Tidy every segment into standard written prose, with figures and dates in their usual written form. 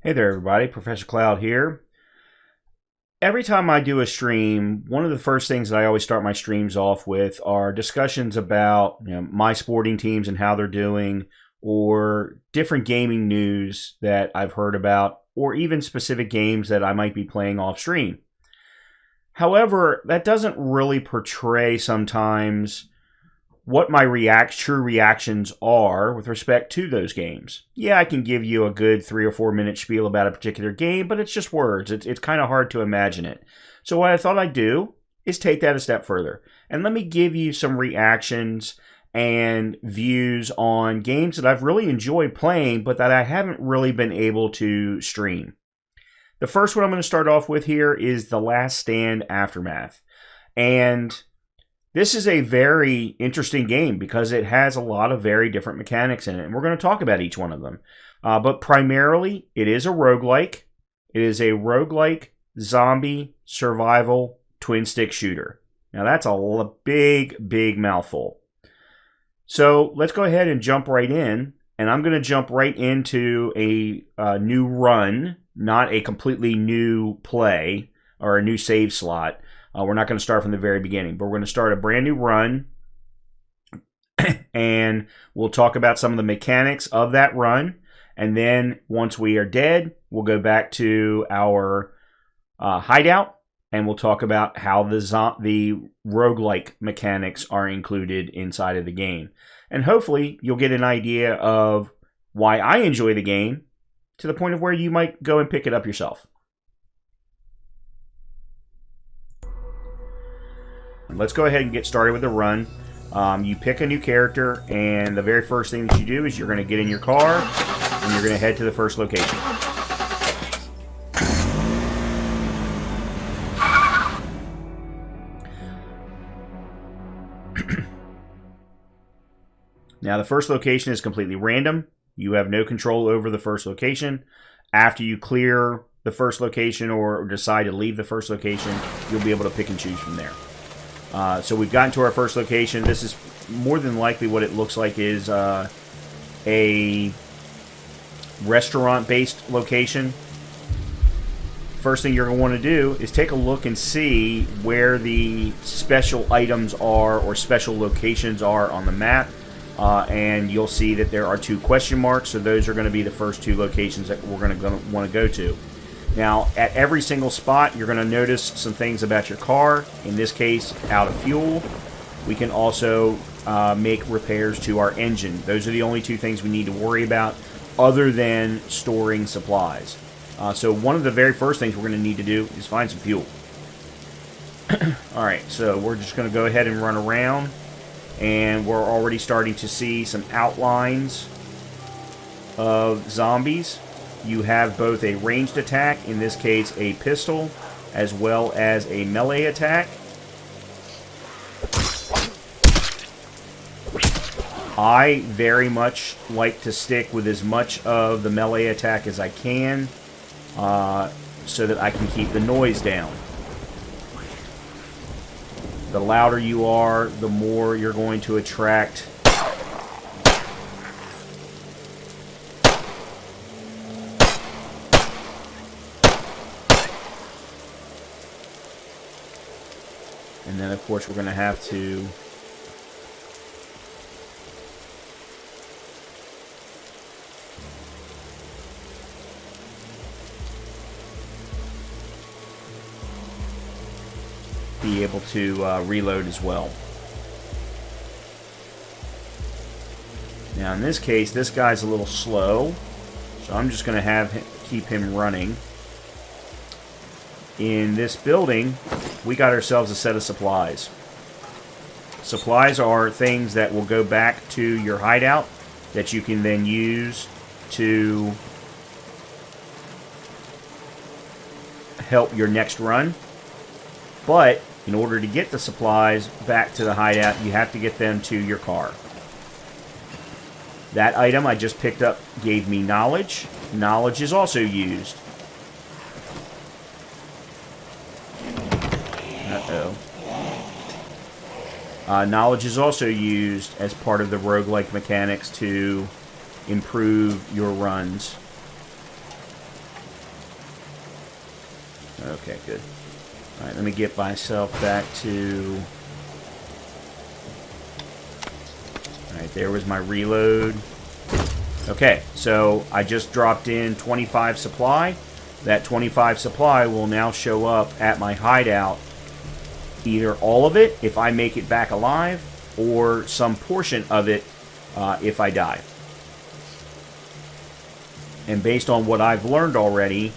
Hey there, everybody. Professor Cloud here. Every time I do a stream, one of the first things that I always start my streams off with are discussions about my sporting teams and how they're doing, or different gaming news that I've heard about, or even specific games that I might be playing off stream. However, that doesn't really portray sometimes what my true reactions are with respect to those games. Yeah, I can give you a good 3 or 4 minute spiel about a particular game, but it's just words. It's kind of hard to imagine it. So what I thought I'd do is take that a step further. And let me give you some reactions and views on games that I've really enjoyed playing, but that I haven't really been able to stream. The first one I'm going to start off with here is The Last Stand Aftermath. And this is a very interesting game because it has a lot of very different mechanics in it, and we're going to talk about each one of them. But primarily, it is a roguelike. It is a roguelike zombie survival twin-stick shooter. Now, that's a big, big mouthful. So let's go ahead and jump right in, and I'm going to jump right into a new run, not a completely new play or a new save slot. We're not going to start from the very beginning, but we're going to start a brand new run, and we'll talk about some of the mechanics of that run, and then once we are dead, we'll go back to our hideout, and we'll talk about how the roguelike mechanics are included inside of the game. And hopefully, you'll get an idea of why I enjoy the game to the point of where you might go and pick it up yourself. Let's go ahead and get started with the run. You pick a new character, and the very first thing that you do is you're going to get in your car, and you're going to head to the first location. Now, the first location is completely random. You have no control over the first location. After you clear the first location or decide to leave the first location, you'll be able to pick and choose from there. So we've gotten to our first location. This is more than likely what it looks like is a restaurant-based location. First thing you're going to want to do is take a look and see where the special items are or special locations are on the map. And you'll see that there are 2 question marks, so those are going to be the first 2 locations that we're going to want to go to. Now, at every single spot, you're going to notice some things about your car. In this case, out of fuel. We can also make repairs to our engine. Those are the only 2 things we need to worry about other than storing supplies. So one of the very first things we're going to need to do is find some fuel. Alright, so we're just going to go ahead and run around. And we're already starting to see some outlines of zombies. You have both a ranged attack, in this case a pistol, as well as a melee attack. I very much like to stick with as much of the melee attack as I can, so that I can keep the noise down. The louder you are, the more you're going to attract and then of course we're going to have to be able to reload as well. Now in this case, this guy's a little slow, so I'm just going to keep him running. In this building, we got ourselves a set of supplies. Supplies are things that will go back to your hideout that you can then use to help your next run. But in order to get the supplies back to the hideout, you have to get them to your car. That item I just picked up gave me knowledge. Knowledge is also used. Knowledge is also used as part of the roguelike mechanics to improve your runs. Okay, good. Alright, let me get myself back to... Alright, there was my reload. Okay, so I just dropped in 25 supply. That 25 supply will now show up at my hideout. Either all of it, if I make it back alive, or some portion of it, if I die. And based on what I've learned already,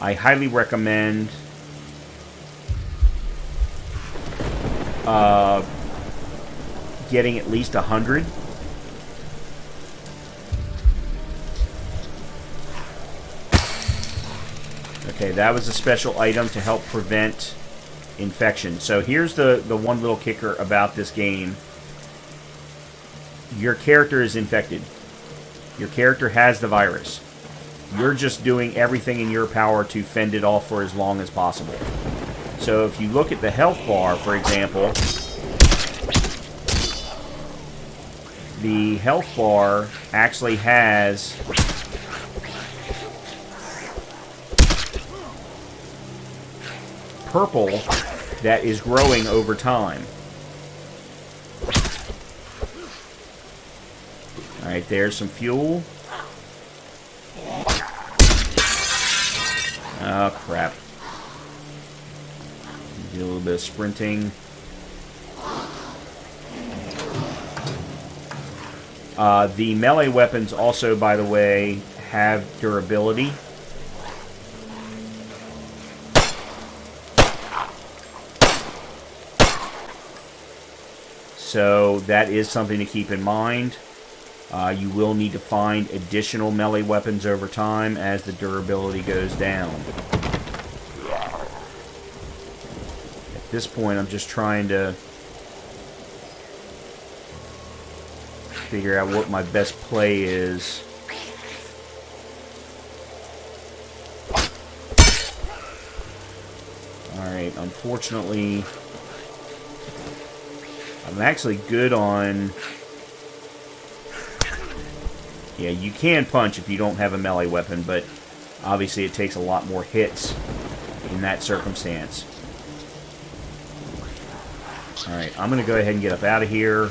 I highly recommend getting at least 100. Okay, that was a special item to help prevent infection. So here's the one little kicker about this game. Your character is infected. Your character has the virus. You're just doing everything in your power to fend it off for as long as possible. So if you look at the health bar, for example, the health bar actually has purple that is growing over time. Alright, there's some fuel. Oh, crap. Do a little bit of sprinting. The melee weapons also, by the way, have durability. So that is something to keep in mind. You will need to find additional melee weapons over time as the durability goes down. At this point, I'm just trying to figure out what my best play is. Alright, unfortunately, I'm actually good on... Yeah, you can punch if you don't have a melee weapon, but obviously it takes a lot more hits in that circumstance. Alright, I'm going to go ahead and get up out of here.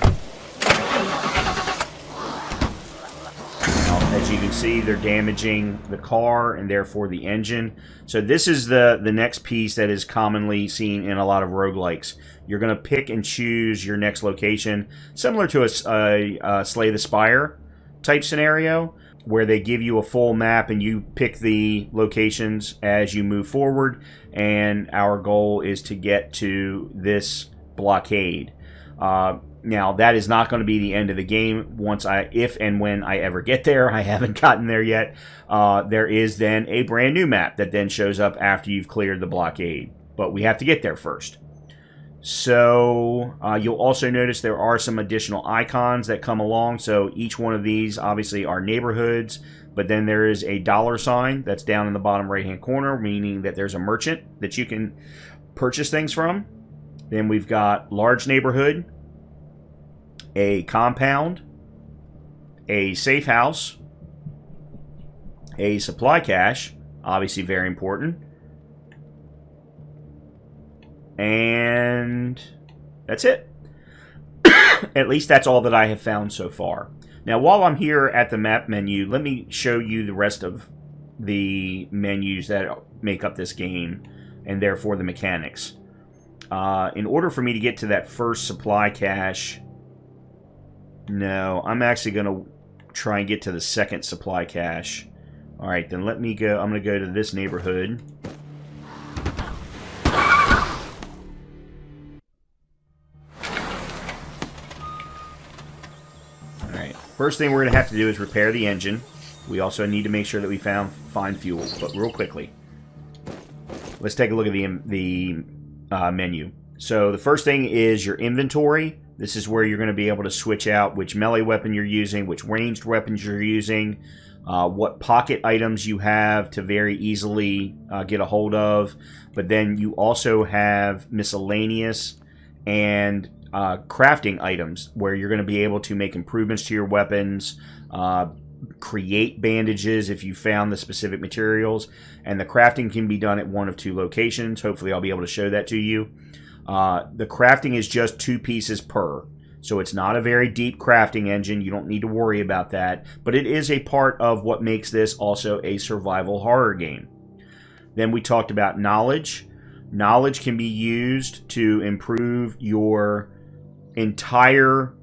Now, as you can see, they're damaging the car and therefore the engine. So this is the next piece that is commonly seen in a lot of roguelikes. You're going to pick and choose your next location, similar to a Slay the Spire type scenario, where they give you a full map and you pick the locations as you move forward, and our goal is to get to this blockade. Now, that is not going to be the end of the game. If and when I ever get there, I haven't gotten there yet, there is then a brand new map that then shows up after you've cleared the blockade. But we have to get there first. So you'll also notice there are some additional icons that come along. So each one of these obviously are neighborhoods, but then there is a $sign that's down in the bottom right hand corner, meaning that there's a merchant that you can purchase things from. Then we've got large neighborhood, a compound, a safe house, a supply cache, obviously very important. And that's it. At least that's all that I have found so far. Now, while I'm here at the map menu, let me show you the rest of the menus that make up this game, and therefore the mechanics. In order for me to get to that first supply cache, no, I'm actually going to try and get to the second supply cache. Alright, then let me go. I'm going to go to this neighborhood. First thing we're going to have to do is repair the engine. We also need to make sure that we find fuel. But real quickly, let's take a look at the menu. So the first thing is your inventory. This is where you're going to be able to switch out which melee weapon you're using, which ranged weapons you're using, what pocket items you have to very easily get a hold of. But then you also have miscellaneous and crafting items where you're going to be able to make improvements to your weapons, create bandages if you found the specific materials. And the crafting can be done at one of 2 locations. Hopefully I'll be able to show that to you. The crafting is just 2 pieces per. So it's not a very deep crafting engine. You don't need to worry about that. But it is a part of what makes this also a survival horror game. Then we talked about knowledge. Knowledge can be used to improve your entire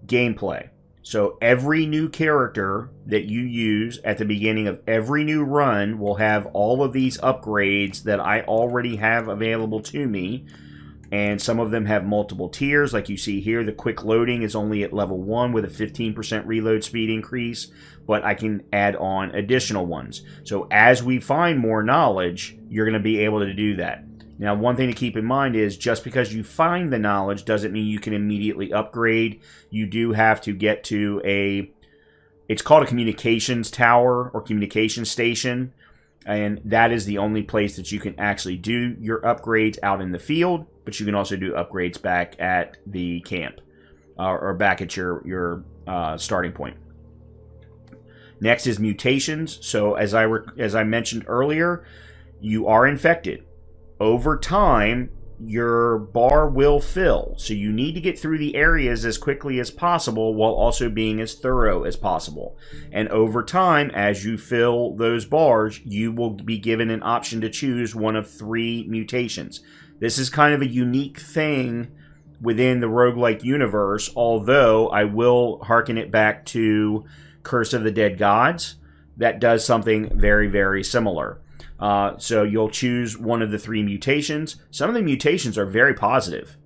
gameplay. So every new character that you use at the beginning of every new run will have all of these upgrades that I already have available to me. And some of them have multiple tiers. Like you see here, the quick loading is only at level 1 with a 15% reload speed increase. But I can add on additional ones. So as we find more knowledge, you're going to be able to do that. Now, one thing to keep in mind is just because you find the knowledge doesn't mean you can immediately upgrade. You do have to get to it's called a communications tower or communication station. And that is the only place that you can actually do your upgrades out in the field. But you can also do upgrades back at the camp or back at your starting point. Next is mutations. So as I mentioned earlier, you are infected. Over time, your bar will fill. So you need to get through the areas as quickly as possible while also being as thorough as possible. And over time, as you fill those bars, you will be given an option to choose one of 3 mutations. This is kind of a unique thing within the roguelike universe, although I will hearken it back to Curse of the Dead Gods. That does something very, very similar. So you'll choose one of the 3 mutations. Some of the mutations are very positive.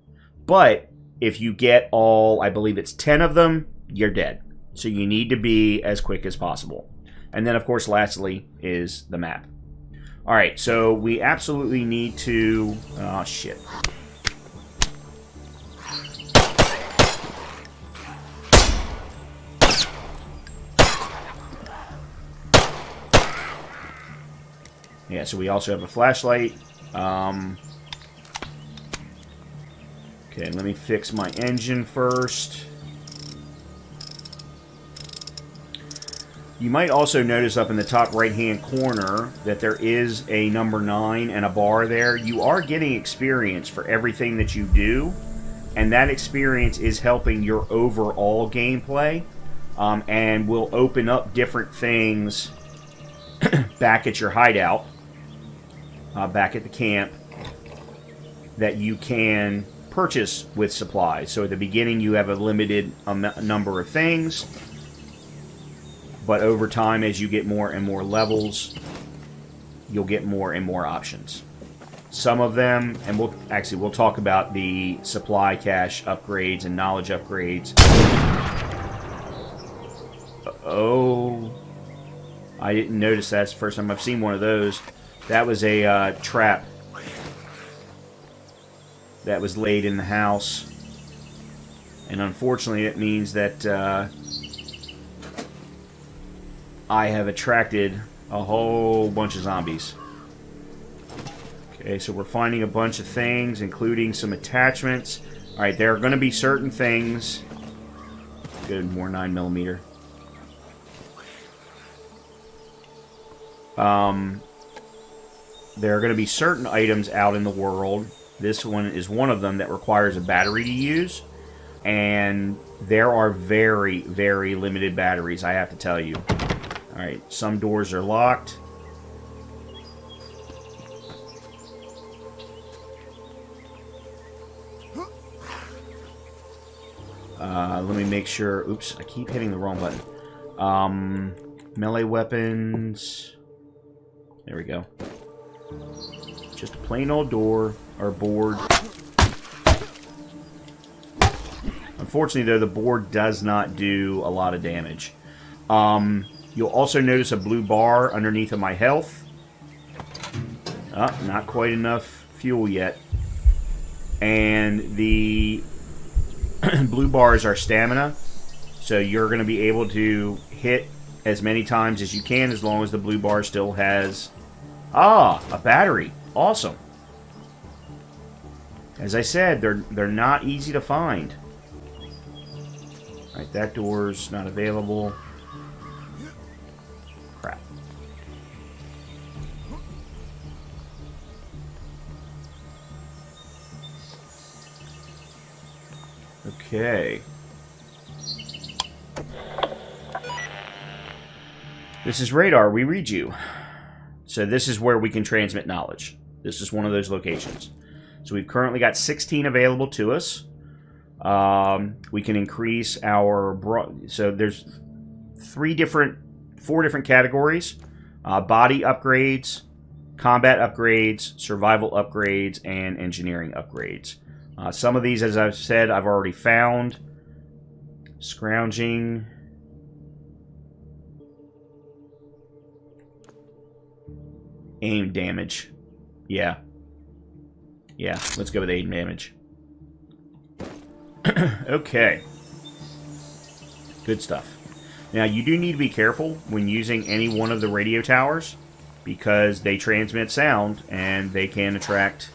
But if you get all, I believe it's 10 of them, you're dead. So you need to be as quick as possible. And then, of course, lastly is the map. Alright, so we absolutely need to... Oh, shit. Yeah, so we also have a flashlight. Okay, let me fix my engine first. You might also notice up in the top right-hand corner that there is a number 9 and a bar there. You are getting experience for everything that you do, and that experience is helping your overall gameplay, and will open up different things back at your hideout. Back at the camp that you can purchase with supplies. So at the beginning you have a limited number of things, but over time as you get more and more levels, you'll get more and more options. Some of them, and we'll talk about the supply cache upgrades and knowledge upgrades. Oh, I didn't notice that. It's the first time I've seen one of those. That was a trap that was laid in the house. And unfortunately, it means that I have attracted a whole bunch of zombies. Okay, so we're finding a bunch of things, including some attachments. Alright, there are going to be certain things... Good, more 9mm. There are going to be certain items out in the world. This one is one of them that requires a battery to use. And there are very, very limited batteries, I have to tell you. Alright, some doors are locked. Let me make sure... Oops, I keep hitting the wrong button. Melee weapons... There we go. Just a plain old door, or board. Unfortunately, though, the board does not do a lot of damage. You'll also notice a blue bar underneath of my health. Not quite enough fuel yet. And the blue bars are stamina. So you're going to be able to hit as many times as you can as long as the blue bar still has... a battery. Awesome. As I said, they're not easy to find. Alright, that door's not available. Okay. This is radar. We read you. So this is where we can transmit knowledge. This is one of those locations. So we've currently got 16 available to us. We can increase our... So there's four different categories. Body upgrades, combat upgrades, survival upgrades, and engineering upgrades. Some of these, as I've said, I've already found. Scrounging. Aim damage. Yeah. Yeah, let's go with aim damage. Okay. Good stuff. Now, you do need to be careful when using any one of the radio towers because they transmit sound and they can attract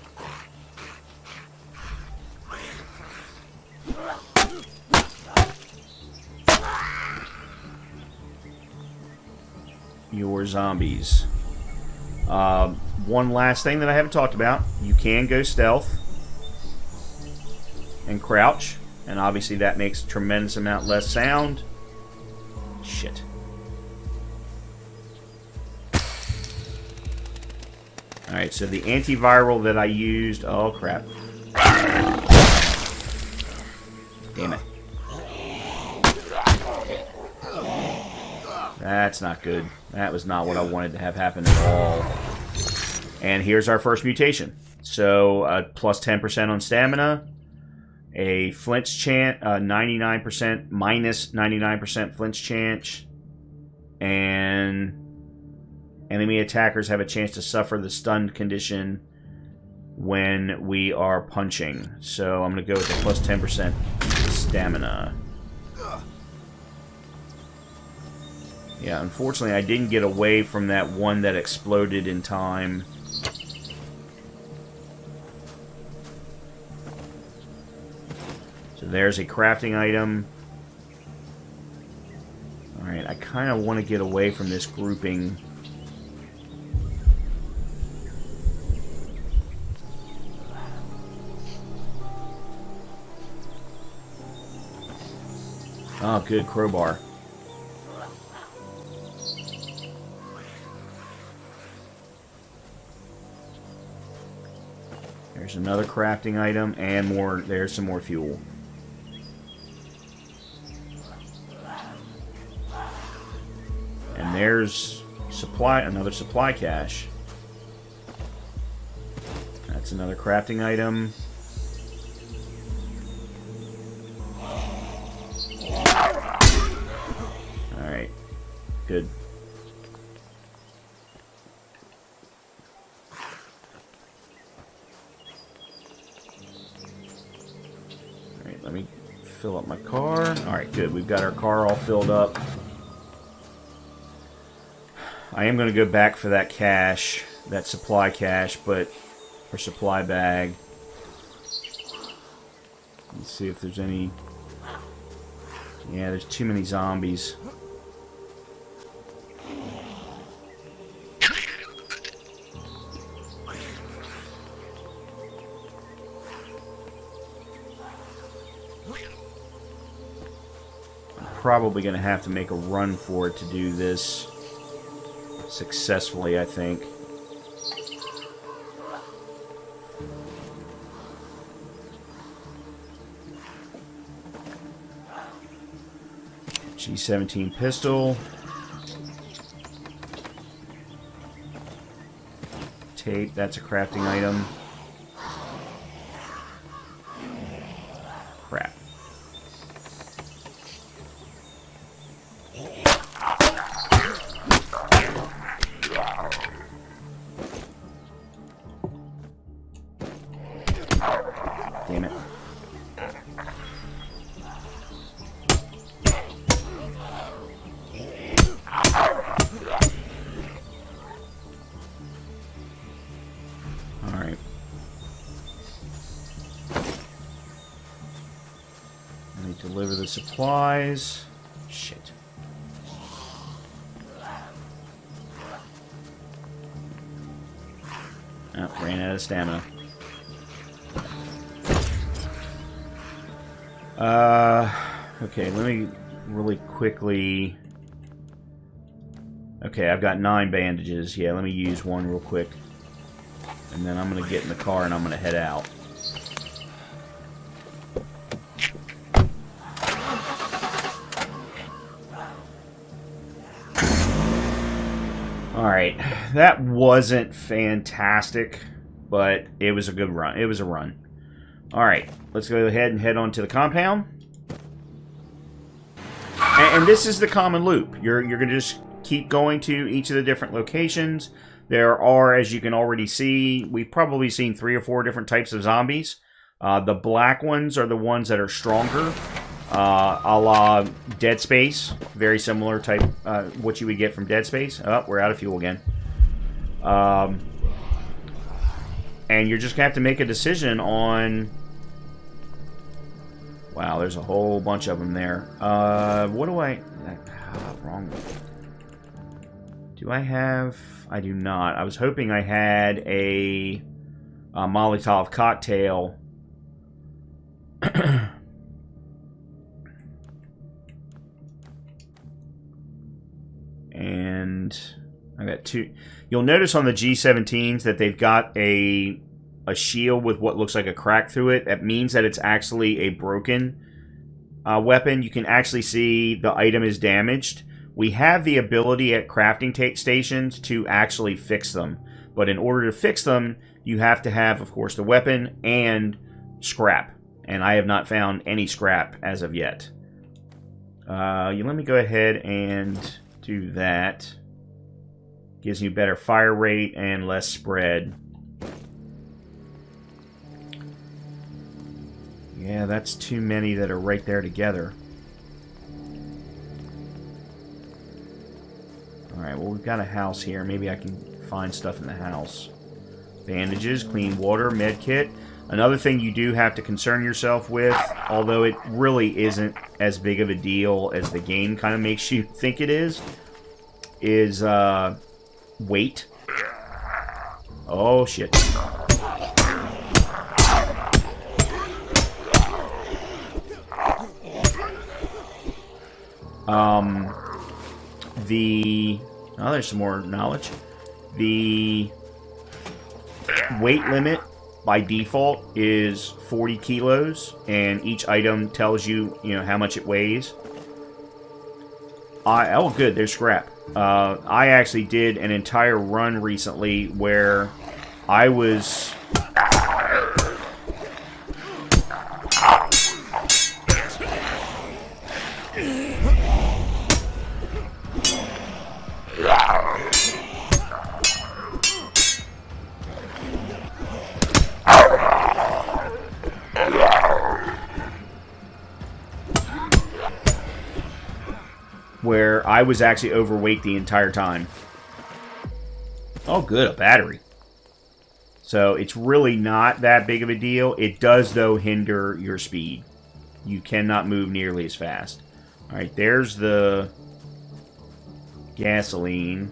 your zombies. One last thing that I haven't talked about. You can go stealth and crouch, and obviously that makes a tremendous amount less sound. Shit. Alright, so the antiviral that I used... Oh, crap. Damn it. That's not good. That was not what I wanted to have happen at all. And here's our first mutation. So, plus 10% on stamina. A flinch chance, 99%, minus 99% flinch chance. And enemy attackers have a chance to suffer the stunned condition when we are punching. So I'm going to go with the plus 10% stamina. Yeah, unfortunately I didn't get away from that one that exploded in time. So there's a crafting item. Alright, I kind of want to get away from this grouping. Oh, good crowbar. There's another crafting item and more. There's some more fuel. And there's another supply cache. That's another crafting item. Alright. Good. Alright, let me fill up my car. Alright, good. We've got our car all filled up. I am going to go back for that cache, that supply cache, or supply bag. Let's see if there's any... Yeah, there's too many zombies. I'm probably going to have to make a run for it to do this successfully, I think. G17 pistol. Tape, that's a crafting item. Crap. Damn it. Alright. Let me deliver the supplies. Shit. Oh, ran out of stamina. Okay, let me really quickly... Okay, I've got 9 bandages. Yeah, let me use one real quick. And then I'm going to get in the car and I'm going to head out. Alright, that wasn't fantastic, but it was a good run. It was a run. Alright, let's go ahead and head on to the compound. And this is the common loop. You're going to just keep going to each of the different locations. There are, as you can already see, we've probably seen 3 or 4 different types of zombies. The black ones are the ones that are stronger. A la Dead Space, very similar type, what you would get from Dead Space. Oh, we're out of fuel again. And you're just going to have to make a decision on... Wow, there's a whole bunch of them there. What do I... wrong. Do I have... I do not. I was hoping I had a Molotov cocktail. And I got 2. You'll notice on the G17s that they've got a shield with what looks like a crack through it. That means that it's actually a broken weapon. You can actually see the item is damaged. We have the ability at crafting stations to actually fix them. But in order to fix them, you have to have, of course, the weapon and scrap. And I have not found any scrap as of yet. Let me go ahead and... do that. Gives you better fire rate and less spread. Yeah, that's too many that are right there together. Alright, well, we've got a house here. Maybe I can find stuff in the house. Bandages, clean water, med kit. Another thing you do have to concern yourself with, although it really isn't as big of a deal as the game kind of makes you think it is weight. Oh, shit. Oh, there's some more knowledge. The weight limit by default is 40 kilos, and each item tells you, how much it weighs. Oh, good, there's scrap. I actually did an entire run recently where I was... where I was actually overweight the entire time. Oh, good, a battery. So it's really not that big of a deal. It does, though, hinder your speed. You cannot move nearly as fast. Alright, there's the gasoline.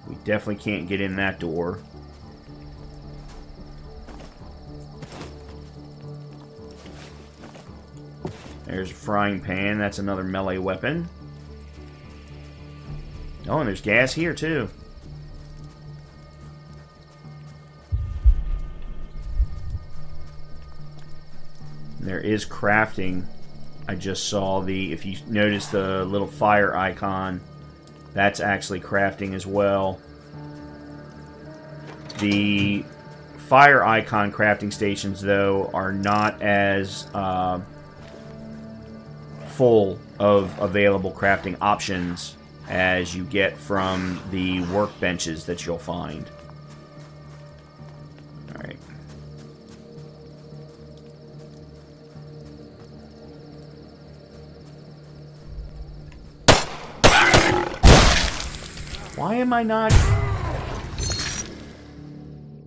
We definitely can't get in that door. There's a frying pan. That's another melee weapon. Oh, and there's gas here, too. There is crafting. I just saw if you notice the little fire icon, that's actually crafting as well. The fire icon crafting stations, though, are not as full of available crafting options as you get from the workbenches that you'll find. Alright. Why am I not...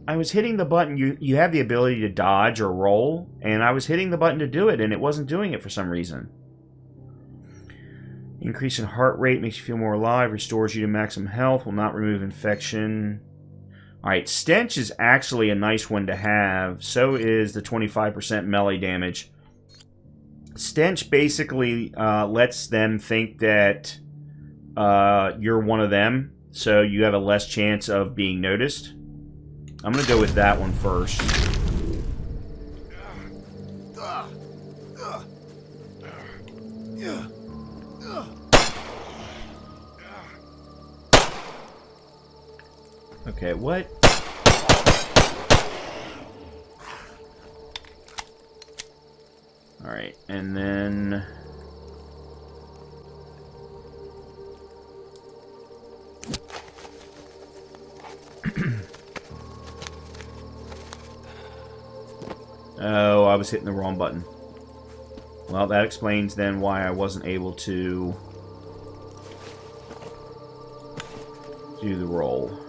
I was hitting the button. You have the ability to dodge or roll, and I was hitting the button to do it, and it wasn't doing it for some reason. Increase in heart rate makes you feel more alive, restores you to maximum health, will not remove infection. Alright, Stench is actually a nice one to have. So is the 25% melee damage. Stench basically lets them think that you're one of them, so you have a less chance of being noticed. I'm going to go with that one first. Okay, what? Alright, and then... Oh, I was hitting the wrong button. Well, that explains then why I wasn't able to do the roll.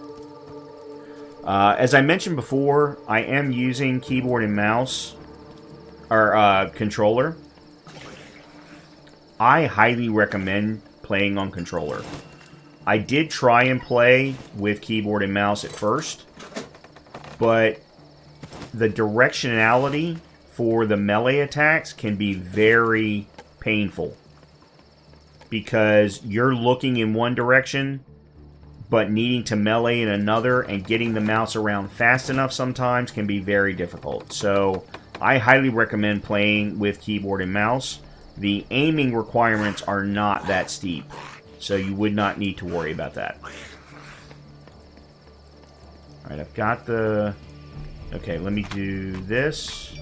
As I mentioned before, I am using keyboard and mouse, or controller. I highly recommend playing on controller. I did try and play with keyboard and mouse at first, but the directionality for the melee attacks can be very painful because you're looking in one direction but needing to melee in another, and getting the mouse around fast enough sometimes can be very difficult. So I highly recommend playing with keyboard and mouse. The aiming requirements are not that steep, so you would not need to worry about that. Alright, I've got the... Okay, let me do this.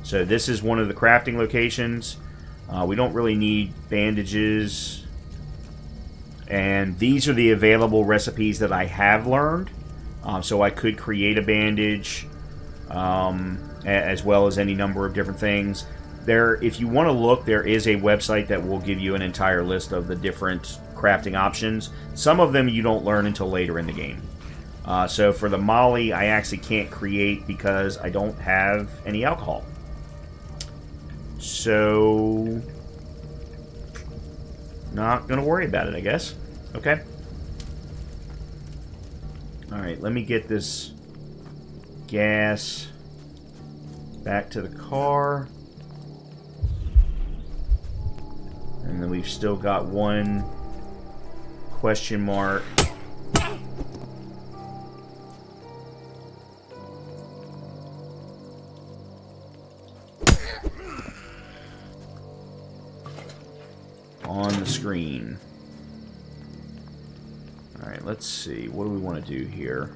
So this is one of the crafting locations. We don't really need bandages. And these are the available recipes that I have learned. So I could create a bandage, as well as any number of different things. If you want to look, there is a website that will give you an entire list of the different crafting options. Some of them you don't learn until later in the game. So for the Molly, I actually can't create because I don't have any alcohol. So, not going to worry about it, I guess. Okay. Alright, let me get this gas back to the car. And then we've still got one question mark. On the screen. Alright, let's see. What do we want to do here?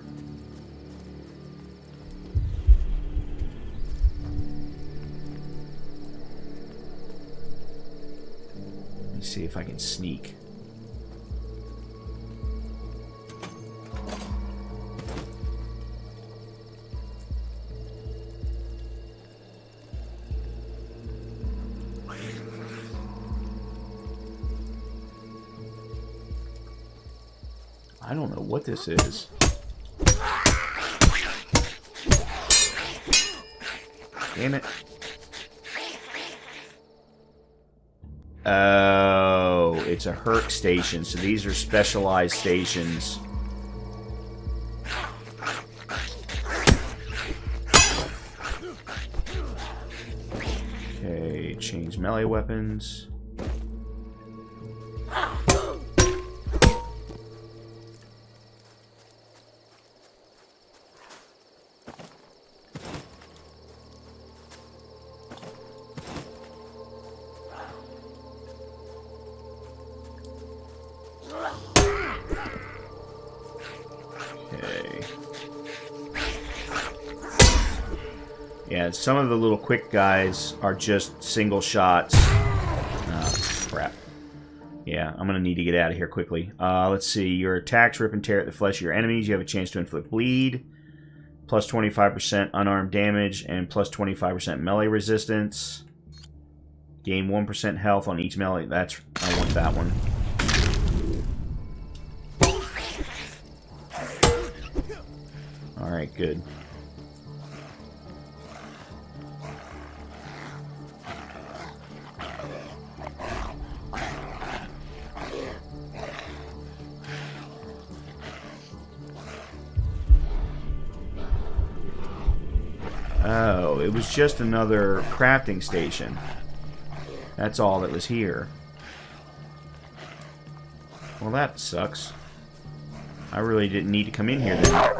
Let me see if I can sneak. I don't know what this is. Damn it. Oh, it's a Herc station, so these are specialized stations. Okay, change melee weapons. Yeah, some of the little quick guys are just single shots. Crap. Yeah, I'm going to need to get out of here quickly. Let's see. Your attacks rip and tear at the flesh of your enemies. You have a chance to inflict bleed. Plus 25% unarmed damage and plus 25% melee resistance. Gain 1% health on each melee. I want that one. Alright, good. Oh, it was just another crafting station. That's all that was here. Well, that sucks. I really didn't need to come in here then.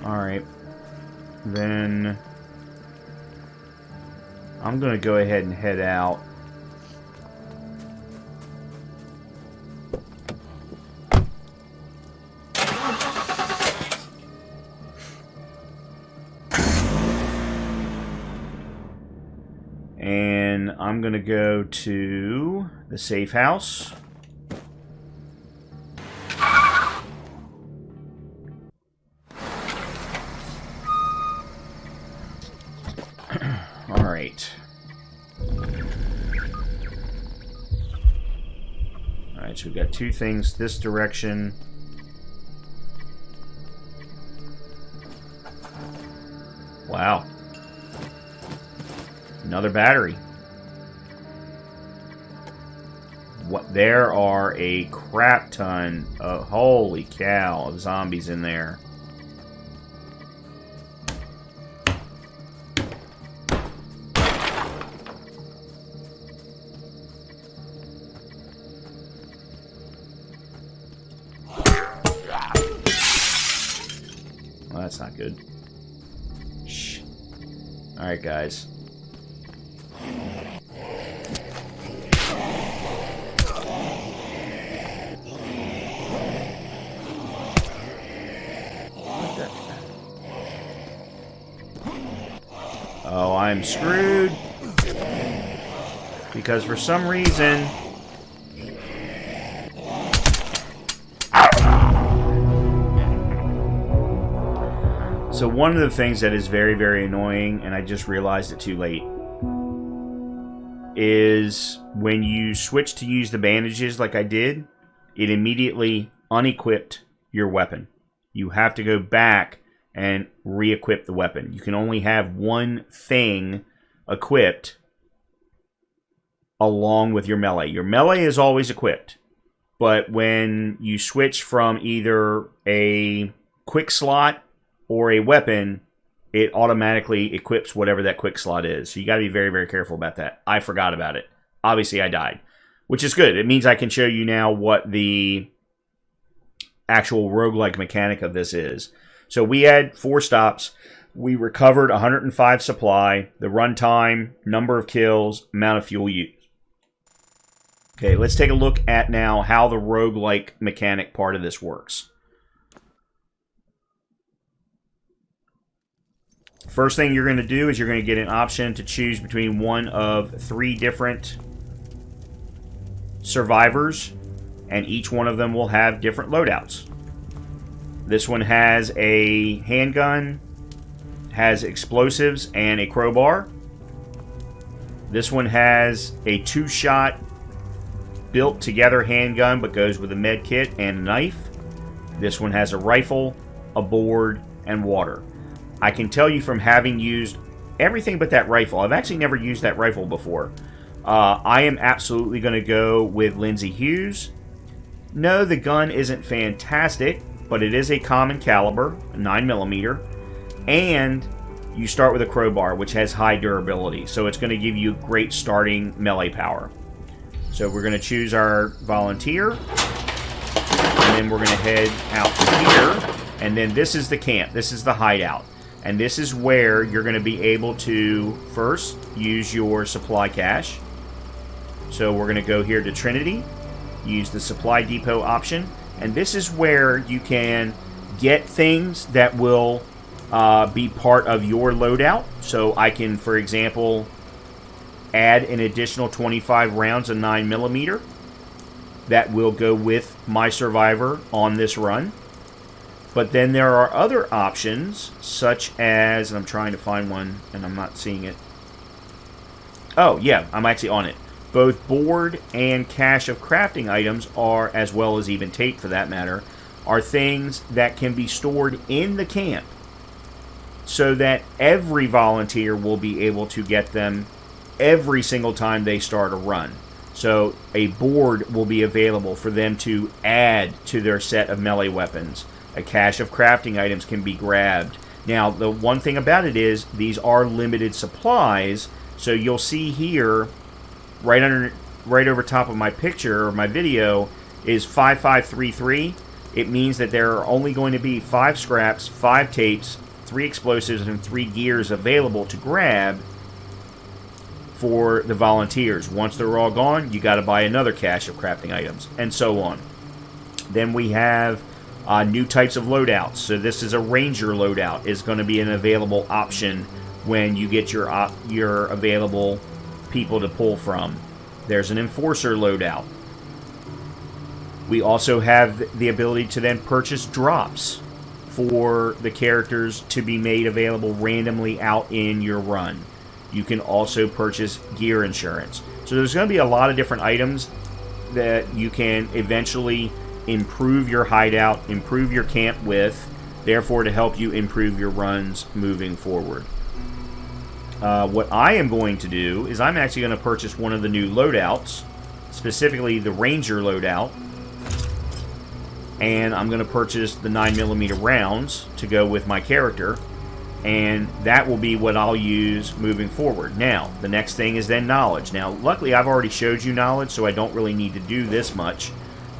Alright. Then I'm going to go ahead and head out. And I'm going to go to the safe house. All right. All right, so we've got two things this direction. Wow. Another battery. What? There are a crap ton of, holy cow, of zombies in there. Well, that's not good. Shh. All right, guys. Oh, I'm screwed. Because for some reason... So one of the things that is very, very annoying, and I just realized it too late, is when you switch to use the bandages like I did, it immediately unequipped your weapon. You have to go back and re-equip the weapon. You can only have one thing equipped along with your melee. Your melee is always equipped, but when you switch from either a quick slot or a weapon, it automatically equips whatever that quick slot is. So you got to be very, very careful about that. I forgot about it. Obviously, I died, which is good. It means I can show you now what the actual roguelike mechanic of this is. So we had 4 stops. We recovered 105 supply, the runtime, number of kills, amount of fuel used. Okay, let's take a look at now how the roguelike mechanic part of this works. First thing you're going to do is you're going to get an option to choose between one of 3 different survivors, and each one of them will have different loadouts. This one has a handgun, has explosives, and a crowbar. This one has a 2-shot built together handgun but goes with a med kit and a knife. This one has a rifle, a board, and water. I can tell you from having used everything but that rifle, I've actually never used that rifle before. I am absolutely going to go with Lindsay Hughes. No, the gun isn't fantastic, but it is a common caliber, 9mm, and you start with a crowbar, which has high durability, so it's going to give you great starting melee power. So we're going to choose our volunteer, and then we're going to head out to here, and then this is the camp, this is the hideout, and this is where you're going to be able to first use your supply cache. So we're going to go here to Trinity, use the supply depot option, and this is where you can get things that will be part of your loadout. So I can, for example, add an additional 25 rounds of 9mm that will go with my survivor on this run. But then there are other options, such as, and I'm trying to find one and I'm not seeing it. Oh yeah, I'm actually on it. Both board and cache of crafting items are, as well as even tape for that matter, are things that can be stored in the camp so that every volunteer will be able to get them every single time they start a run. So a board will be available for them to add to their set of melee weapons. A cache of crafting items can be grabbed. Now, the one thing about it is these are limited supplies, so you'll see here, right over top of my picture or my video, is 5533. It means that there are only going to be 5 scraps, 5 tapes, 3 explosives, and 3 gears available to grab for the volunteers. Once they're all gone, you got to buy another cache of crafting items, and so on. Then we have new types of loadouts. So this is a ranger loadout. Is going to be an available option when you get your available people to pull from. There's an enforcer loadout. We also have the ability to then purchase drops for the characters to be made available randomly out in your run. You can also purchase gear insurance. So there's going to be a lot of different items that you can eventually improve your hideout, improve your camp with, therefore to help you improve your runs moving forward. What I am going to do is I'm actually going to purchase one of the new loadouts, specifically the Ranger loadout, and I'm going to purchase the 9mm rounds to go with my character, and that will be what I'll use moving forward. Now, the next thing is then knowledge. Now, luckily I've already showed you knowledge, so I don't really need to do this much,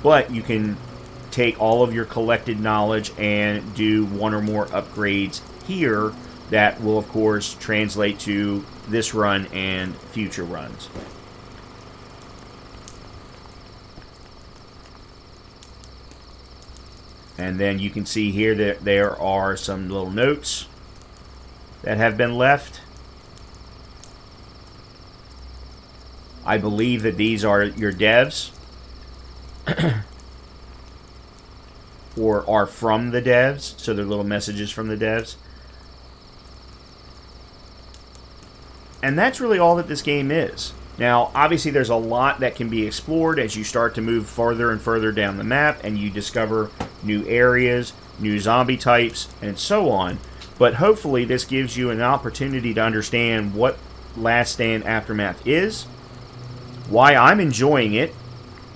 but you can take all of your collected knowledge and do one or more upgrades here that will, of course, translate to this run and future runs. And then you can see here that there are some little notes that have been left. I believe that these are your devs or are from the devs, so they're little messages from the devs. And that's really all that this game is. Now, obviously there's a lot that can be explored as you start to move farther and further down the map and you discover new areas, new zombie types, and so on. But hopefully this gives you an opportunity to understand what Last Stand Aftermath is, why I'm enjoying it,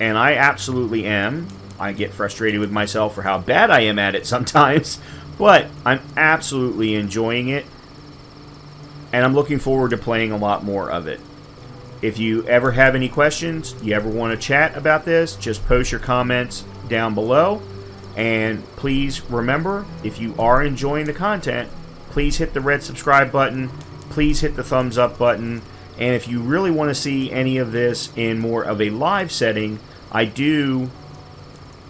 and I absolutely am. I get frustrated with myself for how bad I am at it sometimes, but I'm absolutely enjoying it, and I'm looking forward to playing a lot more of it. If you ever have any questions, you ever want to chat about this, just post your comments down below. And please remember, if you are enjoying the content, please hit the red subscribe button, please hit the thumbs up button, and if you really want to see any of this in more of a live setting, I do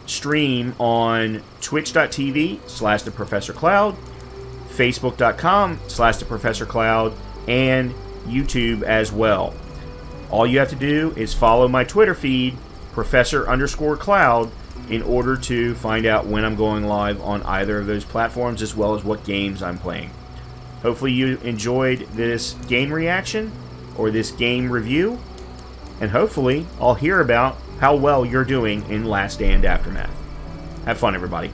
stream on twitch.tv/TheProfessorCloud, facebook.com/TheProfessorCloud, and YouTube as well. All you have to do is follow my Twitter feed, Professor_Cloud, in order to find out when I'm going live on either of those platforms, as well as what games I'm playing. Hopefully you enjoyed this game reaction, or this game review, and hopefully I'll hear about how well you're doing in Last Stand Aftermath. Have fun, everybody.